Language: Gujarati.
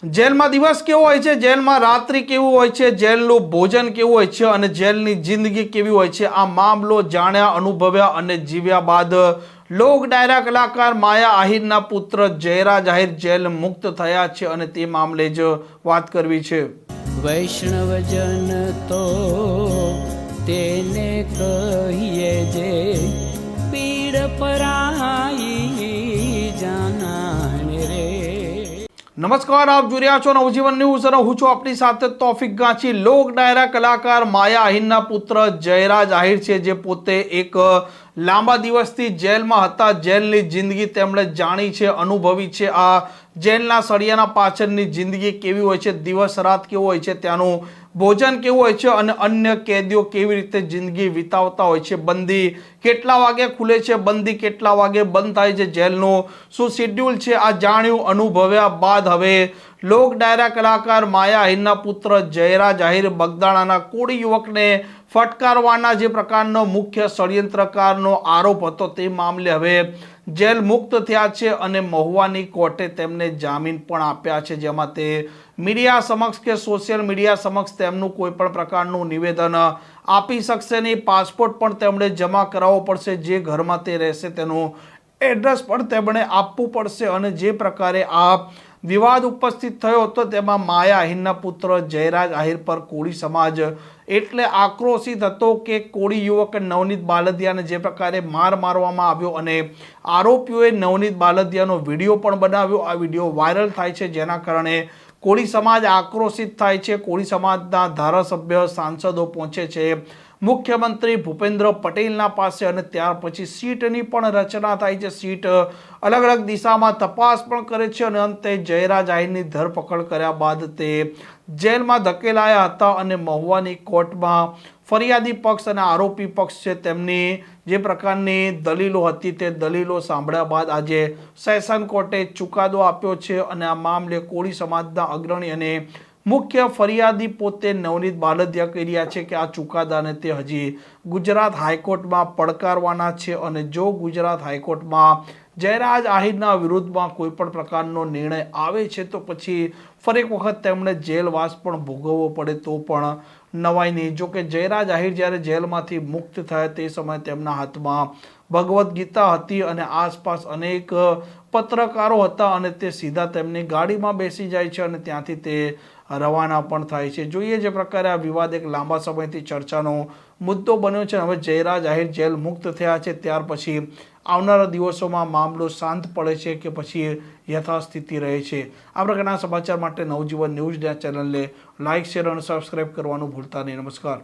જેલમાં દિવસ કેવો હોય છે, જેલમાં રાત્રિ કેવું હોય છે, જેલનું ભોજન કેવું હોય છે અને જેલની જિંદગી કેવી હોય છે, આ મામલો જાણ્યા, અનુભવ્યા અને જીવ્યા બાદ લોક ડાયરા કલાકાર માયા આહિરના પુત્ર જયરાજ આહિર જેલ મુક્ત થયા છે અને તે મામલે જ વાત કરવી છે. વૈષ્ણવજન તો તેને કહીએ જે પીડ પરાઈ જાનાને રે. નમસ્કાર, આપ જોઈ રહ્યા છો નવજીવન ન્યૂઝ અને હું છું આપની સાથે તોફિક ગાંચી. લોક ડાયરા કલાકાર માયા આહિરના પુત્ર જયરાજ આહિર છે, જે પોતે એક લાંબા દિવસથી જેલમાં હતા. જેલની જિંદગી તેમણે જાણી છે, અનુભવી છે. આ જેલના સળિયાના પાછળની જિંદગી કેવી હોય છે, દિવસ રાત કેવો હોય છે, ત્યાંનું ભોજન કેવું હોય છે અને અન્ય કેદીઓ કેવી રીતે જિંદગી વિતાવતા હોય છે, બંદી કેટલા વાગે ખુલે છે, બંદી કેટલા વાગે બંધ થાય છે, જેલનું શું શેડ્યુલ છે, આ જાણ્યું, અનુભવ્યા બાદ હવે લોક ડાયરા કલાકાર માયા આહિરના પુત્ર જયરાજ આહિર બગદાણાના કોળી યુવકને ફટકારવાના જે પ્રકારનો મુખ્ય ષડયંત્રકારનો આરોપ હતો, તે મામલે હવે જેલ મુક્ત થયા છે અને મહુવાની કોર્ટે તેમને જામીન પણ આપ્યા છે, જેમાં તે મીડિયા સમક્ષ કે સોશિયલ મીડિયા સમક્ષ તેમનું કોઈ પણ પ્રકારનું નિવેદન આપી શકશે નહીં. પાસપોર્ટ પણ તેમણે જમા કરાવવો પડશે, જે ઘરમાં તે રહેશે તેનું એડ્રેસ પણ તેમણે આપવું પડશે. અને જે પ્રકારે આ વિવાદ ઉપસ્થિત થયો હતો, તેમાં માયા આહિરના પુત્ર જયરાજ આહિર પર કોળી સમાજ એટલે આક્રોશિત હતો કે કોળી યુવક નવનીત બાલદિયાને જે પ્રકારે માર મારવામાં આવ્યો અને આરોપીઓએ નવનીત બાલદિયાનો વિડીયો પણ બનાવ્યો. આ વિડીયો વાયરલ થાય છે, જેના કારણે કોળી સમાજ આક્રોશિત થાય છે. કોળી સમાજના ધારાસભ્ય, સાંસદો પહોંચે છે મુખ્યમંત્રી ભૂપેન્દ્ર પટેલના પાસે અને ત્યાર પછી સીટની પણ રચના થાય છે. સીટ અલગ અલગ દિશામાં તપાસ પણ કરે છે અને અંતે જયરાજ આહિરની ધરપકડ કર્યા બાદ તે જેલમાં ધકેલાયા હતા અને મહુવાની કોર્ટમાં ફરિયાદી પક્ષ અને આરોપી પક્ષ છે, તેમની જે પ્રકારની દલીલો હતી તે દલીલો સાંભળ્યા બાદ આજે સેશન કોર્ટે ચુકાદો આપ્યો છે અને આ મામલે કોળી સમાજના અગ્રણી અને મુખ્ય ફરિયાદી પોતે નવનીત બાલદિયા કહી રહ્યા છે કે આ ચુકાદાને તે હજી ગુજરાત હાઈકોર્ટમાં પડકારવાના છે અને જો ગુજરાત હાઈકોર્ટમાં જયરાજ આહિરના વિરુદ્ધમાં કોઈ પણ પ્રકારનો નિર્ણય આવે છે તો પછી ફરી એક વખત તેમણે જેલવાસ પણ ભોગવવો પડે તો પણ નવાઈ નહીં. જો કે જયરાજ આહિર જ્યારે જેલમાંથી મુક્ત થયા તે સમયે તેમના હાથમાં ભગવદ્ ગીતા હતી અને આસપાસ અનેક પત્રકારો હતા અને તે સીધા તેમની ગાડીમાં બેસી જાય છે અને ત્યાંથી તે રવાના પણ થાય છે. જોઈએ જે પ્રકારે આ વિવાદ એક લાંબા સમયથી ચર્ચાનો મુદ્દો બન્યો છે. હવે જયરાજ આહિર જેલ મુક્ત થયા છે, ત્યાર પછી આવનારા દિવસોમાં મામલો શાંત પડે છે કે પછી યથાસ્થિતિ રહે છે. આ પ્રકારના સમાચાર માટે નવજીવન ન્યૂઝ ચેનલને લાઇક, શેર અને સબસ્ક્રાઇબ કરવાનું ભૂલતા નહીં. નમસ્કાર.